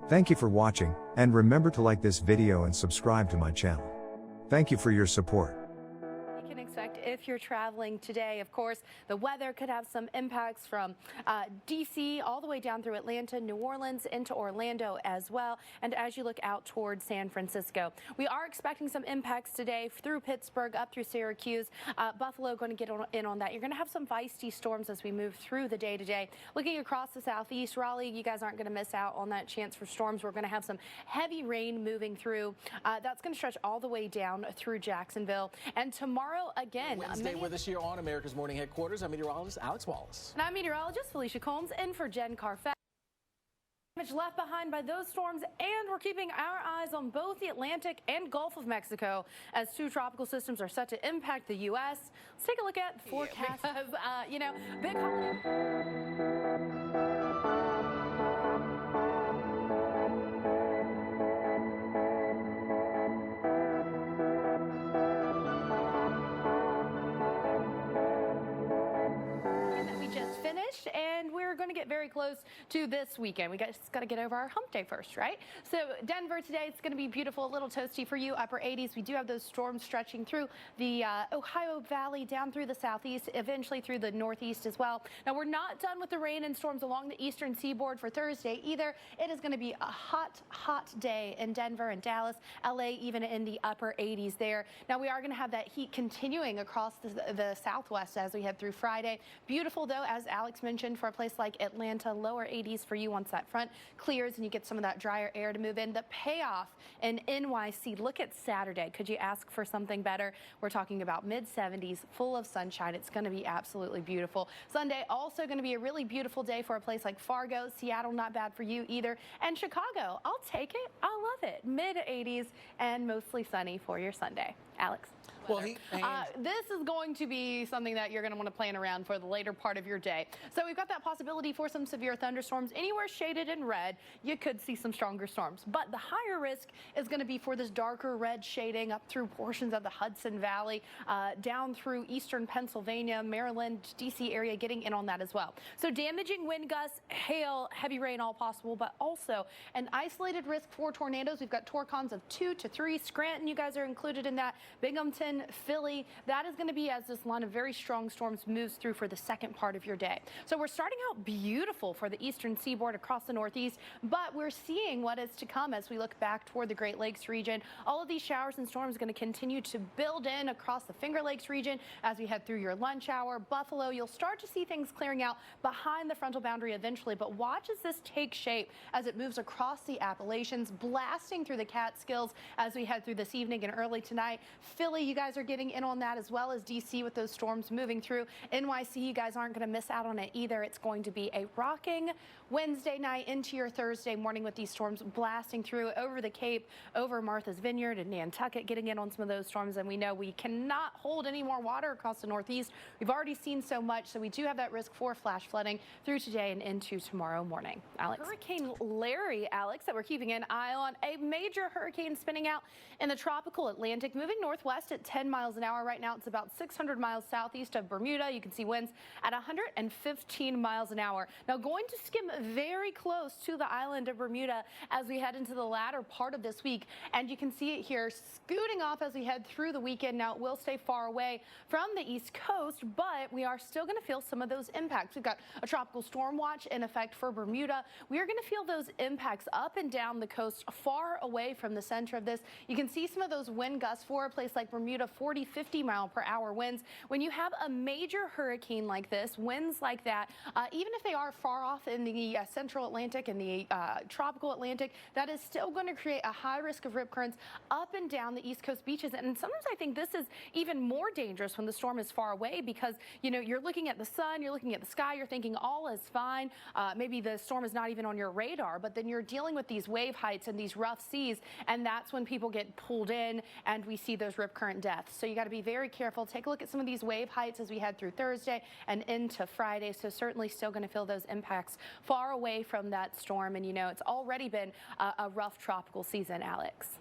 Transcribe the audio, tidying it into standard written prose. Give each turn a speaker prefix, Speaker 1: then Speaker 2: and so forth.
Speaker 1: Thank you for watching, and remember to like this video and subscribe to my channel. Thank you for your support.
Speaker 2: You can expect if you're traveling today, of course, the weather could have some impacts from DC all the way down through Atlanta, New Orleans, into Orlando as well. And as you look out towards San Francisco, we are expecting some impacts today through Pittsburgh up through Syracuse. Buffalo going to get in on that. You're going to have some feisty storms as we move through the day today. Looking across the southeast, Raleigh, you guys aren't going to miss out on that chance for storms. We're going to have some heavy rain moving through. That's going to stretch all the way down through Jacksonville. And tomorrow again,
Speaker 3: Wednesday with us here on America's Morning Headquarters, I'm meteorologist Alex Wallace.
Speaker 2: And I'm meteorologist Felicia in for Jen Carfett. Damage left behind by those storms, and we're keeping our eyes on both the Atlantic and Gulf of Mexico as two tropical systems are set to impact the U.S. Let's take a look at the forecast of, big and we're going to get very close to this weekend. We just got to get over our hump day first, right? So Denver today, it's going to be beautiful, a little toasty for you, upper 80s. We do have those storms stretching through the Ohio Valley, down through the southeast, eventually through the northeast as well. Now, we're not done with the rain and storms along the eastern seaboard for Thursday either. It is going to be a hot, hot day in Denver and Dallas, LA, even in the upper 80s there. Now, we are going to have that heat continuing across the southwest as we head through Friday. Beautiful, though, as Alex mentioned, for a place like Atlanta, lower 80s for you once that front clears and you get some of that drier air to move in. The payoff in NYC, look at Saturday. Could you ask for something better? We're talking about mid-70s, full of sunshine. It's going to be absolutely beautiful. Sunday, also going to be a really beautiful day for a place like Fargo. Seattle, not bad for you either. And Chicago, I'll take it. I love it. Mid-80s and mostly sunny for your Sunday. Alex?
Speaker 3: Well,
Speaker 2: this is going to be something that you're going to want to plan around for the later part of your day. So we've got that possibility for some severe thunderstorms. Anywhere shaded in red, you could see some stronger storms. But the higher risk is going to be for this darker red shading up through portions of the Hudson Valley, down through eastern Pennsylvania, Maryland, D.C. area, getting in on that as well. So damaging wind gusts, hail, heavy rain, all possible, but also an isolated risk for tornadoes. We've got torcons of 2 to 3. Scranton, you guys are included in that. Binghamton, Philly, that is going to be as this line of very strong storms moves through for the second part of your day. So we're starting out beautiful for the eastern seaboard across the northeast, but we're seeing what is to come as we look back toward the Great Lakes region. All of these showers and storms are going to continue to build in across the Finger Lakes region as we head through your lunch hour. Buffalo, you'll start to see things clearing out behind the frontal boundary eventually, but watch as this takes shape as it moves across the Appalachians, blasting through the Catskills as we head through this evening and early tonight. Philly, you guys are getting in on that, as well as DC with those storms moving through. NYC, you guys aren't going to miss out on it either. It's going to be a rocking Wednesday night into your Thursday morning with these storms blasting through over the Cape, over Martha's Vineyard and Nantucket, getting in on some of those storms. And we know we cannot hold any more water across the Northeast. We've already seen so much, so we do have that risk for flash flooding through today and into tomorrow morning. Alex? Hurricane Larry, Alex, that we're keeping an eye on. A major hurricane spinning out in the tropical Atlantic, moving northwest at 10 miles an hour. Right now, it's about 600 miles southeast of Bermuda. You can see winds at 115 miles an hour. Now, going to skim very close to the island of Bermuda as we head into the latter part of this week. And you can see it here scooting off as we head through the weekend. Now, it will stay far away from the East Coast, but we are still going to feel some of those impacts. We've got a tropical storm watch in effect for Bermuda. We are going to feel those impacts up and down the coast, far away from the center of this. You can see some of those wind gusts for a place like Bermuda, 40, 50 mile per hour winds. When you have a major hurricane like this, winds like that, even if they are far off in the central Atlantic and the tropical Atlantic, that is still going to create a high risk of rip currents up and down the East Coast beaches. And sometimes I think this is even more dangerous when the storm is far away because, you know, you're looking at the sun, you're looking at the sky, you're thinking all is fine. Maybe the storm is not even on your radar, but then you're dealing with these wave heights and these rough seas, and that's when people get pulled in and we see those rip current deaths. So you got to be very careful. Take a look at some of these wave heights as we head through Thursday and into Friday. So certainly still going to feel those impacts far away from that storm. And, you know, it's already been a rough tropical season, Alex.